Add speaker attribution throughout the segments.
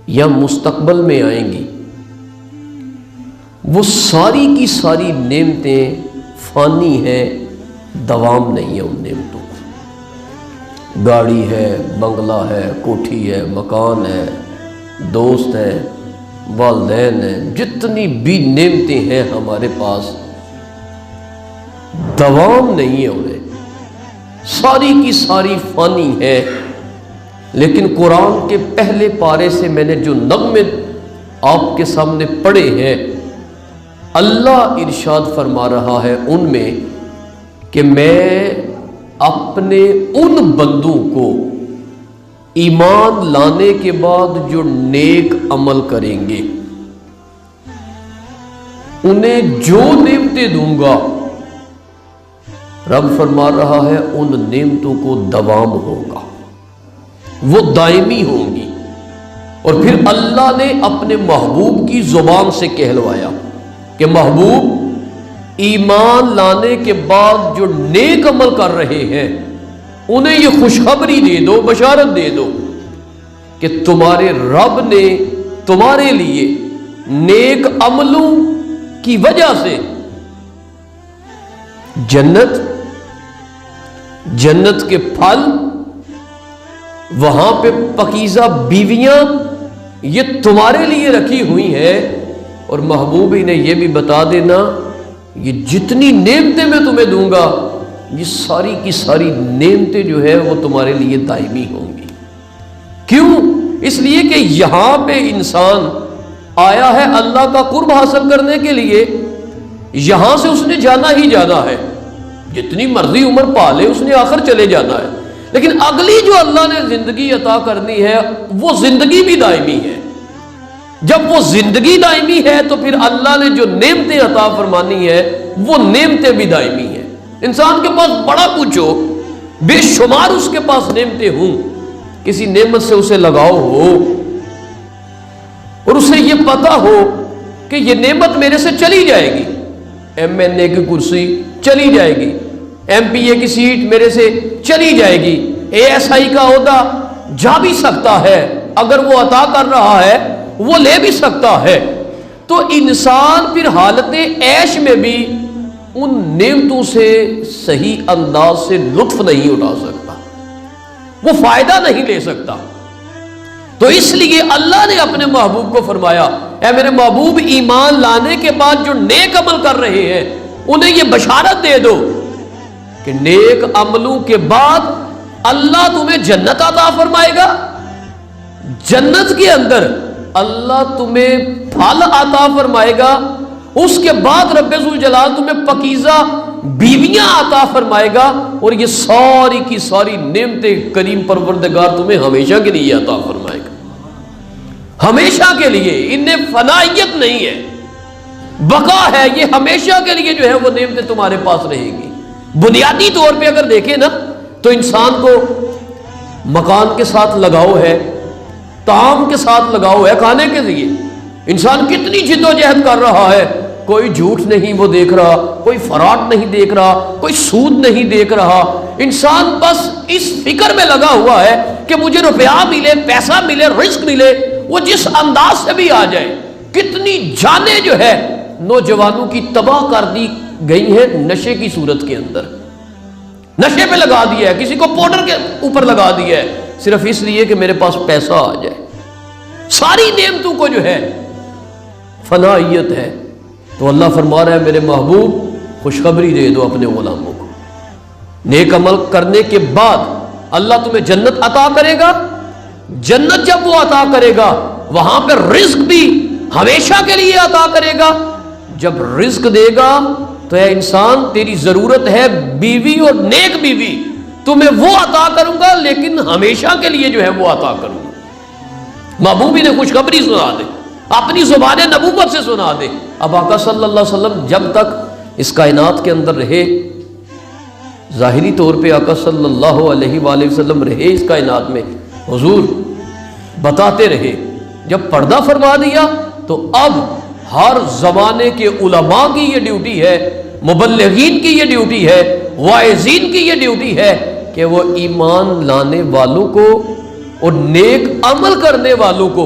Speaker 1: یا مستقبل میں آئیں گی، وہ ساری کی ساری نعمتیں فانی ہیں، دوام نہیں ہے ان نعمتوں کا۔ گاڑی ہے، بنگلہ ہے، کوٹھی ہے، مکان ہے، دوست ہے، والدین ہیں، جتنی بھی نعمتیں ہیں ہمارے پاس، دوام نہیں ہے انہیں، ساری کی ساری فانی ہے۔ لیکن قرآن کے پہلے پارے سے میں نے جو نغمے آپ کے سامنے پڑھے ہیں، اللہ ارشاد فرما رہا ہے ان میں کہ میں اپنے ان بندوں کو ایمان لانے کے بعد جو نیک عمل کریں گے انہیں جو نعمتیں دوں گا، رب فرما رہا ہے ان نعمتوں کو دوام ہوگا، وہ دائمی ہوں گی۔ اور پھر اللہ نے اپنے محبوب کی زبان سے کہلوایا کہ محبوب ایمان لانے کے بعد جو نیک عمل کر رہے ہیں انہیں یہ خوشخبری دے دو، بشارت دے دو کہ تمہارے رب نے تمہارے لیے نیک عملوں کی وجہ سے جنت کے پھل، وہاں پہ پاکیزہ بیویاں یہ تمہارے لیے رکھی ہوئی ہیں۔ اور محبوب نے یہ بھی بتا دینا یہ جتنی نعمتیں میں تمہیں دوں گا یہ ساری کی ساری نعمتیں جو ہے وہ تمہارے لیے دائمی ہوں گی۔ کیوں؟ اس لیے کہ یہاں پہ انسان آیا ہے اللہ کا قرب حاصل کرنے کے لیے، یہاں سے اس نے جانا ہی جانا ہے، جتنی مرضی عمر پالے اس نے آخر چلے جانا ہے، لیکن اگلی جو اللہ نے زندگی عطا کرنی ہے وہ زندگی بھی دائمی ہے۔ جب وہ زندگی دائمی ہے تو پھر اللہ نے جو نعمتیں عطا فرمانی ہے وہ نعمتیں بھی دائمی ہیں۔ انسان کے پاس بڑا کچھ ہو، بے شمار اس کے پاس نعمتیں ہوں، کسی نعمت سے اسے لگاؤ ہو اور اسے یہ پتا ہو کہ یہ نعمت میرے سے چلی جائے گی، MNA کی کرسی چلی جائے گی، MPA کی سیٹ میرے سے چلی جائے گی، ASI کا عہدہ جا بھی سکتا ہے، اگر وہ عطا کر رہا ہے وہ لے بھی سکتا ہے، تو انسان پھر حالت عیش میں بھی ان نعمتوں سے صحیح انداز سے لطف نہیں اٹھا سکتا، وہ فائدہ نہیں لے سکتا۔ تو اس لیے اللہ نے اپنے محبوب کو فرمایا اے میرے محبوب ایمان لانے کے بعد جو نیک عمل کر رہے ہیں انہیں یہ بشارت دے دو کہ نیک عملوں کے بعد اللہ تمہیں جنت عطا فرمائے گا، جنت کے اندر اللہ تمہیں پھل عطا فرمائے گا، اس کے بعد رب ذوالجلال تمہیں پاکیزہ بیویاں عطا فرمائے گا، اور یہ ساری کی ساری نعمتیں کریم پروردگار تمہیں ہمیشہ کے لیے عطا فرمائے گا، ہمیشہ کے لیے، انہیں فنائیت نہیں ہے، بقا ہے، یہ ہمیشہ کے لیے جو ہے وہ نعمتیں تمہارے پاس رہیں گی۔ بنیادی طور پہ اگر دیکھیں نا تو انسان کو مکان کے ساتھ لگاؤ ہے، طعام کے ساتھ لگاؤ ہے، کھانے کے لیے انسان کتنی جد و جہد کر رہا ہے، کوئی جھوٹ نہیں وہ دیکھ رہا، کوئی فراڈ نہیں دیکھ رہا، کوئی سود نہیں دیکھ رہا، انسان بس اس فکر میں لگا ہوا ہے کہ مجھے روپیہ ملے، پیسہ ملے، رزق ملے، وہ جس انداز سے بھی آ جائے۔ کتنی جانیں جو ہے نوجوانوں کی تباہ کر دی گئی ہیں نشے کی صورت کے اندر، نشے پہ لگا دیا ہے، کسی کو پاؤڈر کے اوپر لگا دیا ہے، صرف اس لیے کہ میرے پاس پیسہ آ جائے۔ ساری نعمتوں کو جو ہے فنائیت ہے، تو اللہ فرما رہا ہے میرے محبوب خوشخبری دے دو اپنے غلاموں کو، نیک عمل کرنے کے بعد اللہ تمہیں جنت عطا کرے گا، جنت جب وہ عطا کرے گا وہاں پہ رزق بھی ہمیشہ کے لیے عطا کرے گا۔ جب رزق دے گا تو اے انسان تیری ضرورت ہے بیوی اور نیک بیوی، تمہیں وہ عطا کروں گا لیکن ہمیشہ کے لیے جو ہے وہ عطا کروں گا۔ محبوبی نے خوشخبری سنا دے، اپنی زبان نبوت سے سنا دے۔ اب آقا صلی اللہ علیہ وسلم جب تک اس کائنات کے اندر رہے، ظاہری طور پہ آقا صلی اللہ علیہ وآلہ وسلم رہے اس کائنات میں، حضور بتاتے رہے، جب پردہ فرما دیا تو اب ہر زمانے کے علماء کی یہ ڈیوٹی ہے، مبلغین کی یہ ڈیوٹی ہے، واعظین کی یہ ڈیوٹی ہے کہ وہ ایمان لانے والوں کو اور نیک عمل کرنے والوں کو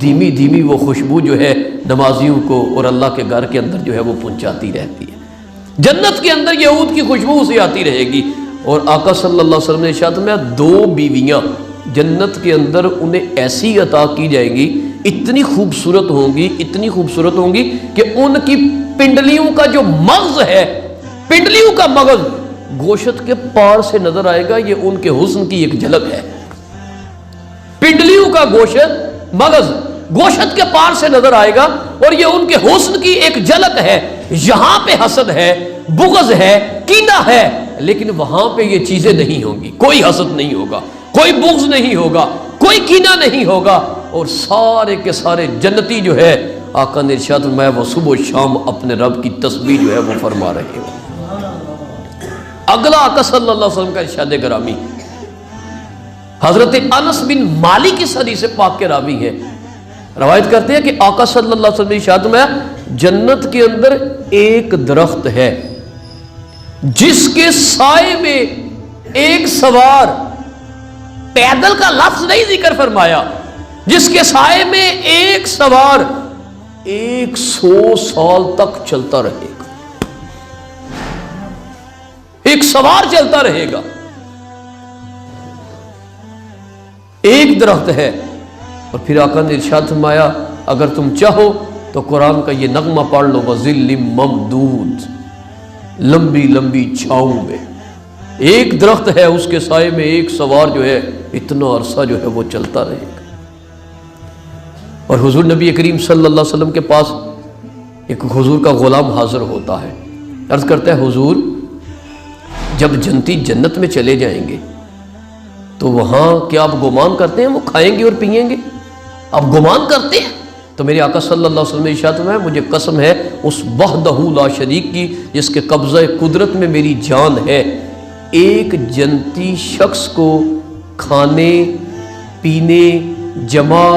Speaker 1: دھیمی دھیمی وہ خوشبو جو ہے نمازیوں کو اور اللہ کے گھر کے اندر جو ہے وہ پہنچاتی رہتی ہے۔ جنت کے اندر یہ عود کی خوشبو اسے آتی رہے گی۔ اور آقا صلی اللہ علیہ وسلم نے ارشاد فرمایا 2 بیویاں جنت کے اندر انہیں ایسی عطا کی جائیں گی، اتنی خوبصورت ہوں گی، اتنی خوبصورت ہوں گی کہ ان کی پنڈلیوں کا جو مغز ہے، پنڈلیوں کا مغز گوشت کے پار سے نظر آئے گا۔ یہ ان کے حسن کی ایک جھلک ہے۔ پنڈلیوں کا گوشت مغز گوشت کے پار سے نظر آئے گا اور یہ ان کے حسن کی ایک جھلک ہے۔ یہاں پہ حسد ہے، بغض ہے، کینہ ہے، لیکن وہاں پہ یہ چیزیں نہیں ہوں گی۔ کوئی حسد نہیں ہوگا، کوئی بغض نہیں ہوگا، کوئی کینہ نہیں ہوگا، اور سارے کے سارے جنتی جو ہے آقا نے ارشاد فرمایا وہ صبح و شام اپنے رب کی تسبیح جو ہے وہ فرما رہے ہوں۔ اگلا آقا صلی اللہ علیہ وسلم کا ارشاد گرامی، حضرت انس بن مالک اس حدیث پاک کے راوی ہیں، روایت کرتے ہیں کہ آقا صلی اللہ علیہ وسلم نے ارشاد فرمایا جنت کے اندر ایک درخت ہے جس کے سائے میں ایک سوار، پیدل کا لفظ نہیں ذکر فرمایا، جس کے سائے میں ایک سوار 100 سال تک چلتا رہے گا۔ ایک سوار چلتا رہے گا۔ ایک درخت ہے۔ اور پھر آقا نے ارشاد فرمایا اگر تم چاہو تو قرآن کا یہ نغمہ پڑھ لو وَظِلٍّ مَمْدُودٍ، لمبی لمبی چھاؤں میں ایک درخت ہے، اس کے سائے میں ایک سوار جو ہے اتنا عرصہ جو ہے وہ چلتا رہے گا۔ اور حضور نبی کریم صلی اللہ علیہ وسلم کے پاس ایک حضور کا غلام حاضر ہوتا ہے، عرض کرتا ہے حضور جب جنتی جنت میں چلے جائیں گے تو وہاں کیا آپ گمان کرتے ہیں وہ کھائیں گے اور پئیں گے؟ آپ گمان کرتے ہیں؟ تو میرے آقا صلی اللہ علیہ وسلم نے ارشاد فرمایا مجھے قسم ہے اس وحدہ لا شریک کی جس کے قبضہ قدرت میں میری جان ہے، ایک جنتی شخص کو کھانے پینے جمع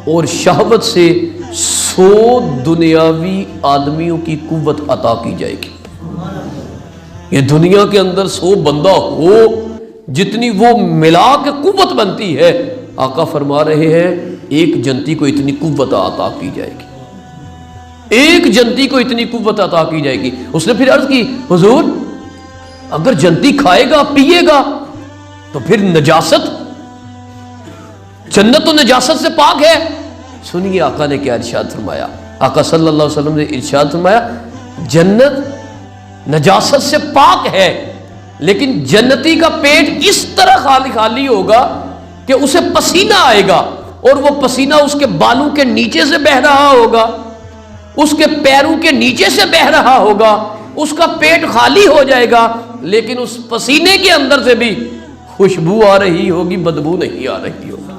Speaker 1: اور شہوت سے 100 دنیاوی آدمیوں کی قوت عطا کی جائے گی۔ یہ دنیا کے اندر 100 بندہ ہو جتنی وہ ملا کے قوت بنتی ہے، آقا فرما رہے ہیں ایک جنتی کو اتنی قوت عطا کی جائے گی، ایک جنتی کو اتنی قوت عطا کی جائے گی۔ اس نے پھر عرض کی حضور اگر جنتی کھائے گا پیے گا تو پھر نجاست، جنت تو نجاست سے پاک ہے۔ سنیے آقا نے کیا ارشاد فرمایا، آقا صلی اللہ علیہ وسلم نے ارشاد فرمایا جنت نجاست سے پاک ہے لیکن جنتی کا پیٹ اس طرح خالی خالی ہوگا کہ اسے پسینہ آئے گا اور وہ پسینہ اس کے بالوں کے نیچے سے بہہ رہا ہوگا، اس کے پیروں کے نیچے سے بہہ رہا ہوگا، اس کا پیٹ خالی ہو جائے گا لیکن اس پسینے کے اندر سے بھی خوشبو آ رہی ہوگی، بدبو نہیں آ رہی ہوگی،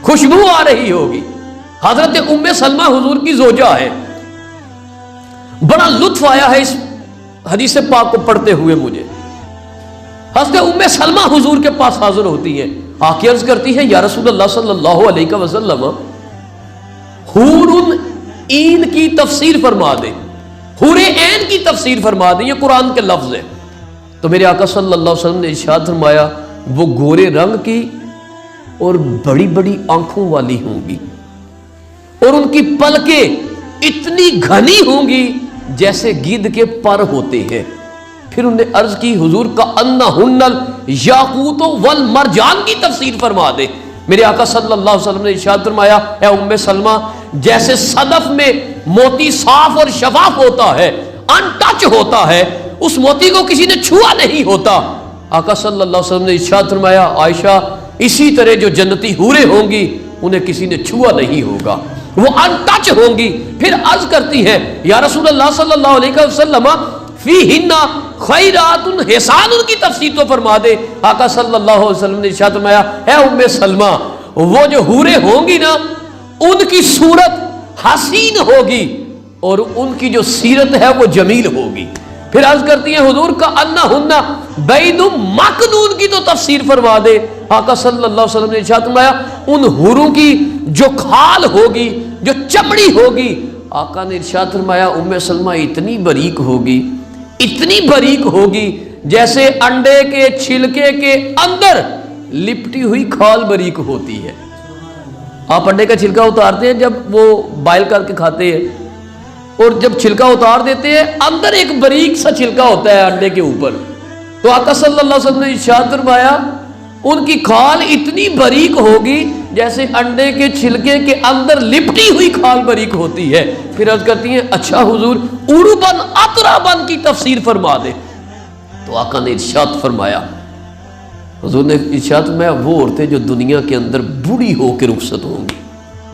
Speaker 1: خوشبو آ رہی ہوگی۔ حضرت ام سلمہ حضور کی زوجہ ہے، بڑا لطف آیا ہے اس حدیث پاک کو پڑھتے ہوئے مجھے۔ حضرت ام سلمہ حضور کے پاس حاضر ہوتی ہے، آ کے عرض کرتی ہے یا رسول اللہ صلی اللہ علیہ وسلم حور عین کی تفسیر فرما دے، حور عین کی تفسیر فرما دے، یہ قرآن کے لفظ ہے۔ تو میرے آقا صلی اللہ علیہ وسلم نے ارشاد فرمایا وہ گورے رنگ کی اور بڑی بڑی آنکھوں والی ہوں گی اور ان کی پلکیں اتنی گھنی ہوں گی جیسے گدھ کے پر ہوتے ہیں۔ پھر انہوں نے عرض کی حضور کا انہن الیاقوت والمرجان کی تفسیر فرما دے۔ میرے آقا صلی اللہ علیہ وسلم نے ارشاد فرمایا اے ام سلمہ جیسے صدف میں موتی صاف اور شفاف ہوتا ہے، ان ٹچ ہوتا ہے، اس موتی کو کسی نے چھوا نہیں ہوتا، آقا صلی اللہ علیہ وسلم نے ارشاد فرمایا عائشہ اسی طرح جو جنتی حوریں ہوں گی انہیں کسی نے چھوا نہیں ہوگا، وہ ان ٹچ ہوں گی۔ پھر عرض کرتی ہے یا رسول اللہ صلی اللہ علیہ وسلم فیہن خیرات حسان کی تفسیر تو فرما دے۔ آقا صلی اللہ علیہ وسلم نے ارشاد فرمایا اے ام سلمہ وہ جو حوریں ہوں گی نا ان کی صورت حسین ہوگی اور ان کی جو سیرت ہے وہ جمیل ہوگی۔ پھر عرض کرتی ہیں حضور کا انہن بید مکنون کی تو تفسیر فرما دے۔ آقا صلی اللہ علیہ وسلم نے ارشاد فرمایا ان حوروں کی جو کھال ہوگی، جو چمڑی ہوگی، آقا نے ارشاد فرمایا ام سلمہ اتنی باریک ہوگی، اتنی باریک ہوگی جیسے انڈے کے چھلکے کے اندر لپٹی ہوئی کھال باریک ہوتی ہے۔ آپ انڈے کا چھلکا اتارتے ہیں جب وہ بائل کر کے کھاتے ہیں، اور جب چھلکا اتار دیتے ہیں اندر ایک باریک سا چھلکا ہوتا ہے انڈے کے اوپر، تو آقا صلی اللہ علیہ وسلم نے ارشاد فرمایا ان کی کھال اتنی باریک ہوگی جیسے انڈے کے چھلکے کے اندر لپٹی ہوئی کھال باریک ہوتی ہے۔ پھر عرض کرتی ہیں اچھا حضور عربن اطربن کی تفسیر فرما دے، تو آقا نے ارشاد فرمایا، حضور نے ارشاد فرمایا وہ عورتیں جو دنیا کے اندر بوڑھی ہو کے رخصت ہوں گی،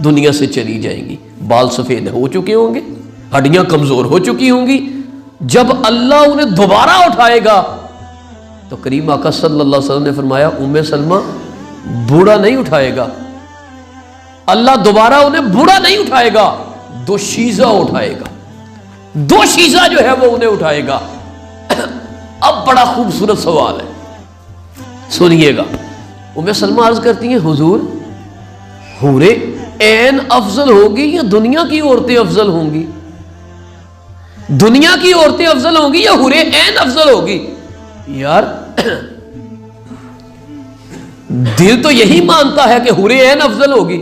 Speaker 1: دنیا سے چلی جائیں گی، بال سفید ہو چکے ہوں گے، ہڈیاں کمزور ہو چکی ہوں گی، جب اللہ انہیں دوبارہ اٹھائے گا تو کریم آقا صلی اللہ علیہ وسلم نے فرمایا ام سلمہ بوڑھا نہیں اٹھائے گا، اللہ دوبارہ انہیں بوڑھا نہیں اٹھائے گا، دوشیزہ اٹھائے گا، دوشیزہ جو ہے وہ انہیں اٹھائے گا۔ اب بڑا خوبصورت سوال ہے، سنیے گا۔ ام سلمہ عرض کرتی ہیں حضور حور عین افضل ہوگی یا دنیا کی عورتیں افضل ہوں گی؟ دنیا کی عورتیں افضل ہوں گی یا حور عین افضل ہوگی؟ یار دل تو یہی مانتا ہے کہ حور عین افضل ہوگی،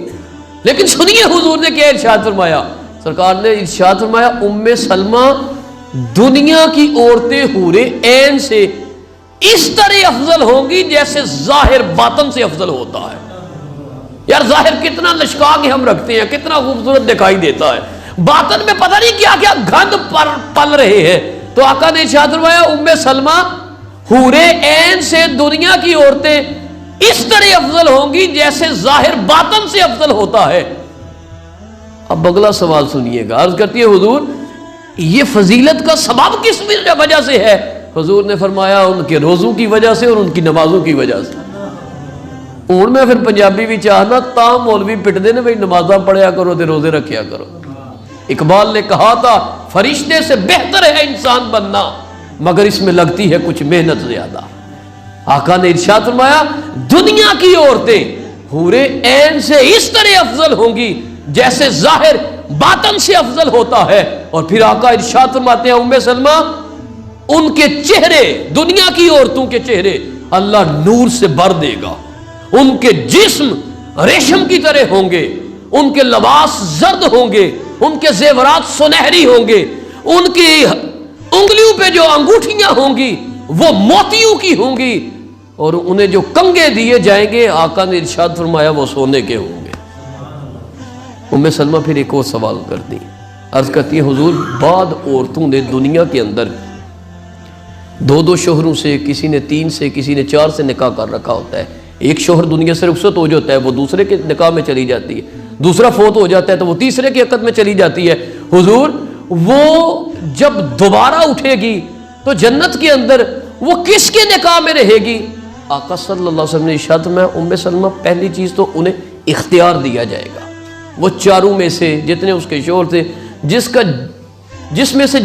Speaker 1: لیکن سنیے حضور نے کیا ارشاد فرمایا۔ سرکار نے ارشاد فرمایا ام سلمہ دنیا کی عورتیں حور عین سے اس طرح افضل ہوں گی جیسے ظاہر باطن سے افضل ہوتا ہے۔ یار ظاہر کتنا لشکا کے ہم رکھتے ہیں، کتنا خوبصورت دکھائی دیتا ہے، باطن میں پتہ نہیں کیا کیا گند پر پل رہے ہیں۔ تو آقا نے ارشاد فرمایا ام سلمہ حور عین سے دنیا کی عورتیں اس طرح افضل ہوں گی جیسے ظاہر باطن سے افضل ہوتا ہے۔ اب اگلا سوال سنیے گا، عرض کرتی ہے حضور یہ فضیلت کا سبب کس وجہ سے ہے؟ حضور نے فرمایا ان کے روزوں کی وجہ سے اور ان کی نمازوں کی وجہ سے۔ اور میں پھر پنجابی بھی چاہنا تاں مولوی پٹ دے نے بھائی نمازاں پڑھیا کرو تے روزے رکھیا کرو۔ اقبال نے کہا تھا فرشتے سے بہتر ہے انسان بننا مگر اس میں لگتی ہے کچھ محنت زیادہ۔ آقا نے ارشاد فرمایا دنیا کی عورتیں حور عین سے اس طرح افضل ہوں گی جیسے ظاہر باطن سے افضل ہوتا ہے۔ اور پھر آقا ارشاد فرماتے ہیں ام سلمہ ان کے چہرے، دنیا کی عورتوں کے چہرے اللہ نور سے بھر دے گا، ان کے جسم ریشم کی طرح ہوں گے، ان کے لباس زرد ہوں گے، ان کے زیورات سنہری ہوں گے، ان کی انگلیوں پہ جو انگوٹھیاں ہوں گی وہ موتیوں کی ہوں گی، اور انہیں جو کنگے دیے جائیں گے آقا نے ارشاد فرمایا وہ سونے کے ہوں گے۔ ام سلمہ پھر ایک اور سوال کرتی، عرض کرتی ہے حضور بعد عورتوں نے دنیا کے اندر دو دو شوہروں سے، کسی نے 3 سے، کسی نے 4 سے نکاح کر رکھا ہوتا ہے، ایک شوہر دنیا سے رخصت ہو جاتا ہے وہ دوسرے کے نکاح میں چلی جاتی ہے، دوسرا فوت ہو جاتا ہے تو وہ تیسرے کی عقد میں چلی جاتی ہے۔ حضور وہ جب دوبارہ اٹھے گی تو جنت کے اندر وہ کس کے نکاح میں رہے گی؟ آقا صلی اللہ علیہ وسلم نے ارشاد میں ام سلمہ پہلی چیز تو انہیں اختیار دیا جائے گا، وہ چاروں میں سے جتنے اس کے شوہر تھے جس میں سے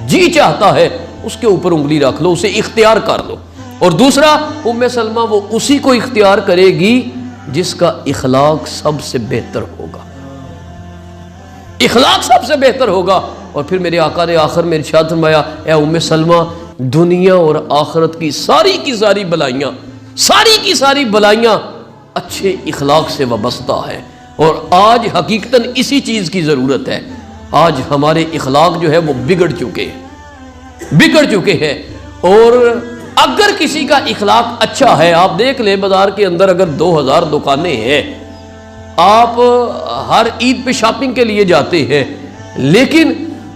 Speaker 1: جی چاہتا ہے اس کے اوپر انگلی رکھ لو، اسے اختیار کر لو۔ اور دوسرا ام سلمہ وہ اسی کو اختیار کرے گی جس کا اخلاق سب سے بہتر ہوگا، اخلاق سب سے بہتر ہوگا۔ اور پھر میرے آقا نے آخر میں ارشاد فرمایا اے ام سلمہ دنیا اور آخرت کی ساری بلائیاں، ساری کی ساری بلائیاں اچھے اخلاق سے وابستہ ہے، اور آج حقیقتاً اسی چیز کی ضرورت ہے۔ آج ہمارے اخلاق جو ہے وہ بگڑ چکے ہیں، اور اگر کسی کا اخلاق اچھا ہے، آپ دیکھ لیں بازار کے اندر اگر 2000 دکانیں ہیں، آپ ہر عید پہ شاپنگ کے لیے جاتے ہیں، لیکن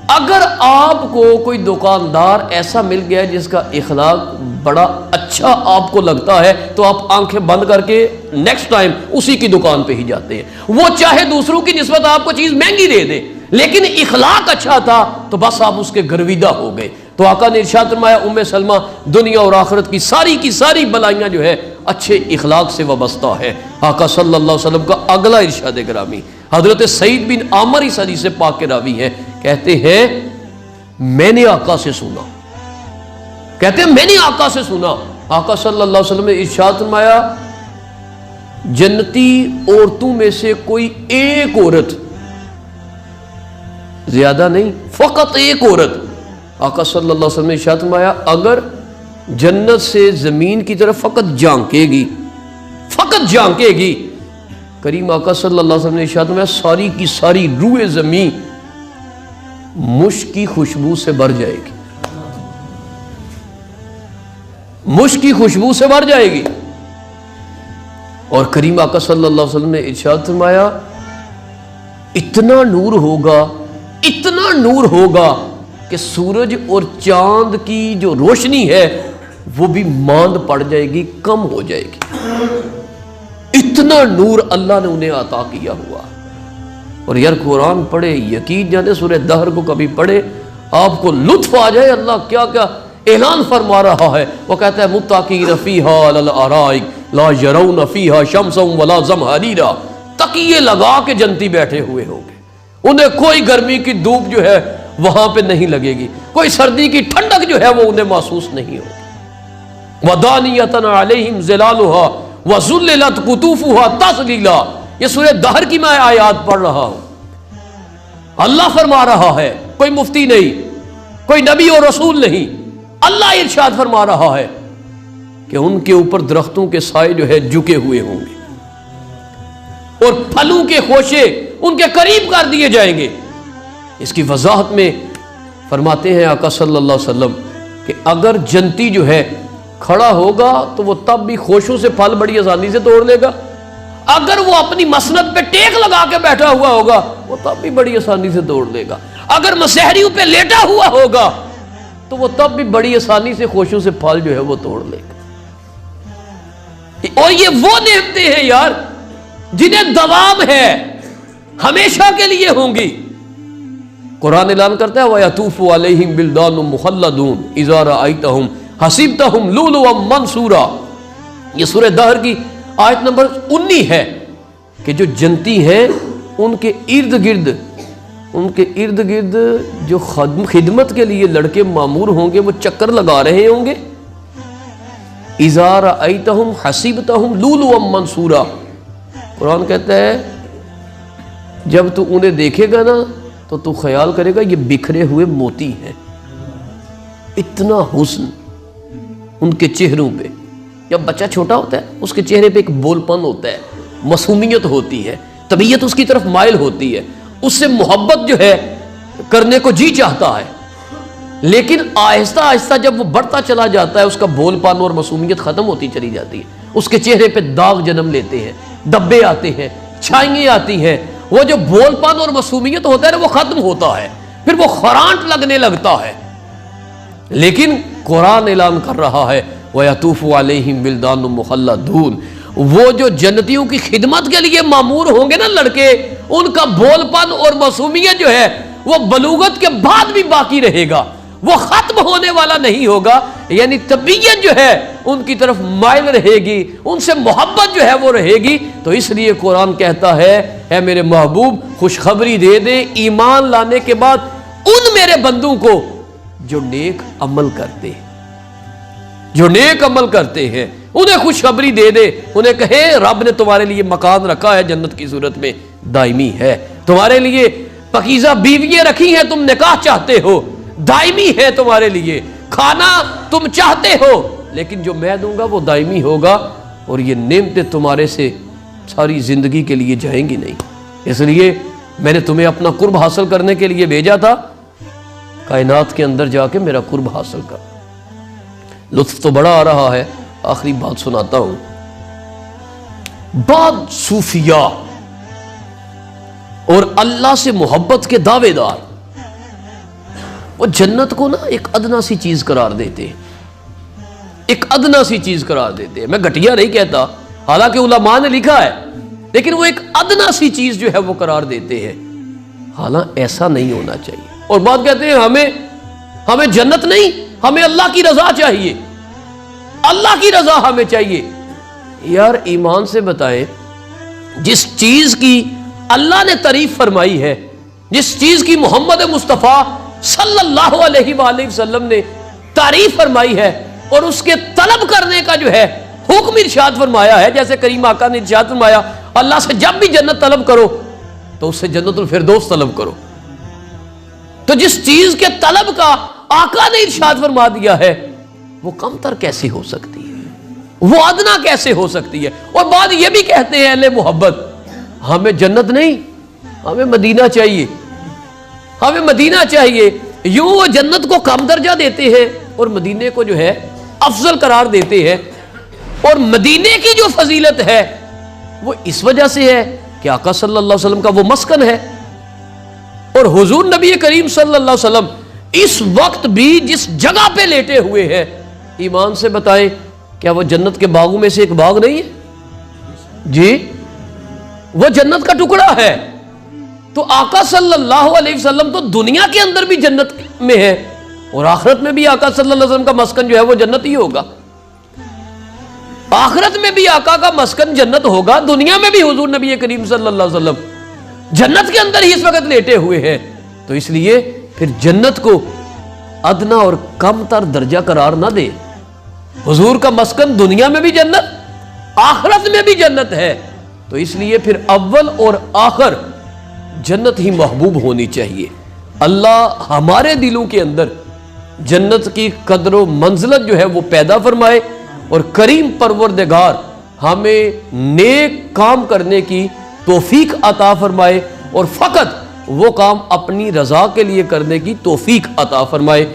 Speaker 1: اگر آپ کو کوئی دکاندار ایسا مل گیا جس کا اخلاق بڑا اچھا آپ کو لگتا ہے تو آپ آنکھیں بند کر کے نیکسٹ ٹائم اسی کی دکان پہ ہی جاتے ہیں، وہ چاہے دوسروں کی نسبت آپ کو چیز مہنگی دے دے لیکن اخلاق اچھا تھا تو بس آپ اس کے گرویدہ ہو گئے۔ تو آقا نے ارشاد فرمایا ام سلمہ دنیا اور آخرت کی ساری بلائیاں جو ہے اچھے اخلاق سے وابستہ ہے۔ آقا صلی اللہ علیہ وسلم کا اگلا ارشاد گرامی حضرت سعید بن عامر اس حدیث پاک کے راوی ہیں، کہتے ہیں میں نے آقا سے سنا، آقا صلی اللہ علیہ وسلم نے ارشاد فرمایا جنتی عورتوں میں سے کوئی ایک عورت، زیادہ نہیں فقط ایک عورت، آقا صلی اللہ علیہ وسلم نے ارشاد فرمایا اگر جنت سے زمین کی طرف فقط جھانکے گی کریم آقا صلی اللہ علیہ وسلم نے ارشاد فرمایا ساری کی ساری روئے زمین مشک کی خوشبو سے بھر جائے گی، مشک کی خوشبو سے بھر جائے گی۔ اور کریم آقا صلی اللہ علیہ وسلم نے ارشاد فرمایا اتنا نور ہوگا، اتنا نور ہوگا کہ سورج اور چاند کی جو روشنی ہے وہ بھی ماند پڑ جائے گی، کم ہو جائے گی، اتنا نور اللہ نے انہیں عطا کیا ہوا۔ اور یار قرآن پڑھے، یقین جانے سورہ دہر کو کبھی پڑھے آپ کو لطف آ جائے اللہ کیا کیا اعلان فرما رہا ہے۔ وہ کہتا ہے متکئین فیہا علی الارائک لا یرون فیہا شمسا ولا زمہریرا، تکیے لگا کے جنتی بیٹھے ہوئے ہوں گے، انہیں کوئی گرمی کی دھوپ جو ہے وہاں پہ نہیں لگے گی، کوئی سردی کی ٹھنڈک جو ہے وہ انہیں محسوس نہیں ہوگی۔ وَدَانِيَةً عَلَيْهِمْ ظِلَالُهَا وَذُلِّلَتْ قُطُوفُهَا تَذْلِيلًا۔ یہ سورہ دہر کی میں آیات پڑھ رہا ہوں، اللہ فرما رہا ہے، کوئی مفتی نہیں، کوئی نبی اور رسول نہیں، اللہ ارشاد فرما رہا ہے کہ ان کے اوپر درختوں کے سائے جو ہے جھکے ہوئے ہوں گے اور پھلوں کے خوشے ان کے قریب کر دیے جائیں گے۔ اس کی وضاحت میں فرماتے ہیں آقا صلی اللہ علیہ وسلم کہ اگر جنتی جو ہے کھڑا ہوگا تو وہ تب بھی خوشوں سے پھل بڑی آسانی سے توڑ لے گا، اگر وہ اپنی مسند پہ ٹیک لگا کے بیٹھا ہوا ہوگا وہ تب بھی بڑی آسانی سے توڑ لے گا، اگر مسحریوں پہ لیٹا ہوا ہوگا تو وہ تب بھی بڑی آسانی سے خوشوں سے پھل جو ہے وہ توڑ لے گا۔ اور یہ وہ نعمتیں ہیں یار جنہیں دوام ہے، ہمیشہ کے لیے ہوں گی۔ قرآن اعلان کرتا ہے وَيَطُوفُ عَلَيْهِمْ بِلْدَانٌ مُخَلَّدُونَ إِذَا رَأَيْتَهُمْ حَسِبْتَهُمْ لُؤْلُؤًا مَنْثُورًا۔ یہ سورہ دہر کی آیت نمبر 19 ہے کہ جو جنتی ہیں ان کے ارد گرد جو خدمت کے لیے لڑکے معمور ہوں گے وہ چکر لگا رہے ہوں گے۔ اذا رأیتہم حسبتہم لؤلؤا منثورا، قرآن کہتا ہے جب تو انہیں دیکھے گا نا تو تو خیال کرے گا یہ بکھرے ہوئے موتی ہیں، اتنا حسن ان کے چہروں پہ۔ جب بچہ چھوٹا ہوتا ہے اس کے چہرے پہ ایک بول پن ہوتا ہے، معصومیت ہوتی ہے، طبیعت اس کی طرف مائل ہوتی ہے، اس سے محبت جو ہے کرنے کو جی چاہتا ہے، لیکن آہستہ آہستہ جب وہ بڑھتا چلا جاتا ہے اس کا بول پن اور معصومیت ختم ہوتی چلی جاتی ہے، اس کے چہرے پہ داغ جنم لیتے ہیں، دبے آتے ہیں، چھائیاں آتی ہیں، وہ جو بول پن اور معصومیت ہوتا ہے نا وہ ختم ہوتا ہے، پھر وہ خرانٹ لگنے لگتا ہے۔ لیکن قرآن اعلان کر رہا ہے وَيَطُوفُ عَلَيْهِمْ بِلْدَانٌ مُخَلَّدُونَ، وہ جو جنتیوں کی خدمت کے لیے معمور ہوں گے نا لڑکے، ان کا بول پن اور معصومیت جو ہے وہ بلوغت کے بعد بھی باقی رہے گا، وہ ختم ہونے والا نہیں ہوگا، یعنی طبیعت جو ہے ان کی طرف مائل رہے گی، ان سے محبت جو ہے وہ رہے گی۔ تو اس لیے قرآن کہتا ہے اے میرے محبوب خوشخبری دے دے ایمان لانے کے بعد ان میرے بندوں کو جو نیک عمل کرتے ہیں، جو نیک عمل کرتے ہیں انہیں خوشخبری دے دے، انہیں کہے رب نے تمہارے لیے مکان رکھا ہے جنت کی صورت میں دائمی ہے، تمہارے لیے پاکیزہ بیویاں رکھی ہیں، تم نکاح چاہتے ہو دائمی ہے، تمہارے لیے کھانا تم چاہتے ہو لیکن جو میں دوں گا وہ دائمی ہوگا، اور یہ نعمتیں تمہارے سے ساری زندگی کے لیے جائیں گی نہیں۔ اس لیے میں نے تمہیں اپنا قرب حاصل کرنے کے لیے بھیجا تھا، کائنات کے اندر جا کے میرا قرب حاصل کر۔ لطف تو بڑا آ رہا ہے، آخری بات سناتا ہوں۔ بعض صوفیاء اور اللہ سے محبت کے دعوے دار وہ جنت کو نا ایک ادنا سی چیز قرار دیتے ہیں، ایک ادنا سی چیز قرار دیتے ہیں۔ میں گھٹیا نہیں کہتا، حالانکہ علماء نے لکھا ہے، لیکن وہ ایک ادنا سی چیز جو ہے وہ قرار دیتے ہیں، حالانکہ ایسا نہیں ہونا چاہیے۔ اور بات کہتے ہیں ہمیں جنت نہیں، ہمیں اللہ کی رضا چاہیے، اللہ کی رضا ہمیں چاہیے۔ یار ایمان سے بتائیں، جس چیز کی اللہ نے تعریف فرمائی ہے، جس چیز کی محمد مصطفیٰ صلی اللہ علیہ وآلہ وسلم نے تعریف فرمائی ہے، اور اس کے طلب کرنے کا جو ہے حکم ارشاد فرمایا ہے، جیسے کریم آقا نے ارشاد فرمایا اللہ سے جب بھی جنت طلب کرو تو اس سے جنت الفردوس طلب کرو، تو جس چیز کے طلب کا آقا نے ارشاد فرما دیا ہے وہ کم تر کیسے ہو سکتی ہے، وہ ادنا کیسے ہو سکتی ہے۔ اور بعد یہ بھی کہتے ہیں اہل محبت ہمیں جنت نہیں، ہمیں مدینہ چاہیے، ہمیں مدینہ چاہیے۔ یوں وہ جنت کو کم درجہ دیتے ہیں اور مدینے کو جو ہے افضل قرار دیتے ہیں۔ اور مدینے کی جو فضیلت ہے وہ اس وجہ سے ہے کہ آقا صلی اللہ علیہ وسلم کا وہ مسکن ہے، اور حضور نبی کریم صلی اللہ علیہ وسلم اس وقت بھی جس جگہ پہ لیٹے ہوئے ہیں، ایمان سے بتائیں کیا وہ جنت کے باغوں میں سے ایک باغ نہیں ہے؟ جی وہ جنت کا ٹکڑا ہے۔ تو آقا صلی اللہ علیہ وسلم تو دنیا کے اندر بھی جنت میں ہے، اور آخرت میں بھی آقا صلی اللہ علیہ وسلم کا مسکن جو ہے وہ جنت ہی ہوگا۔ آخرت میں بھی آقا کا مسکن جنت ہوگا، دنیا میں بھی حضور نبی کریم صلی اللہ علیہ وسلم جنت کے اندر ہی اس وقت لیٹے ہوئے ہیں۔ تو اس لیے پھر جنت کو ادنا اور کم تر درجہ قرار نہ دے۔ حضور کا مسکن دنیا میں بھی جنت، آخرت میں بھی جنت ہے، تو اس لیے پھر اول اور آخر جنت ہی محبوب ہونی چاہیے۔ اللہ ہمارے دلوں کے اندر جنت کی قدر و منزلت جو ہے وہ پیدا فرمائے، اور کریم پروردگار ہمیں نیک کام کرنے کی توفیق عطا فرمائے، اور فقط وہ کام اپنی رضا کے لیے کرنے کی توفیق عطا فرمائے۔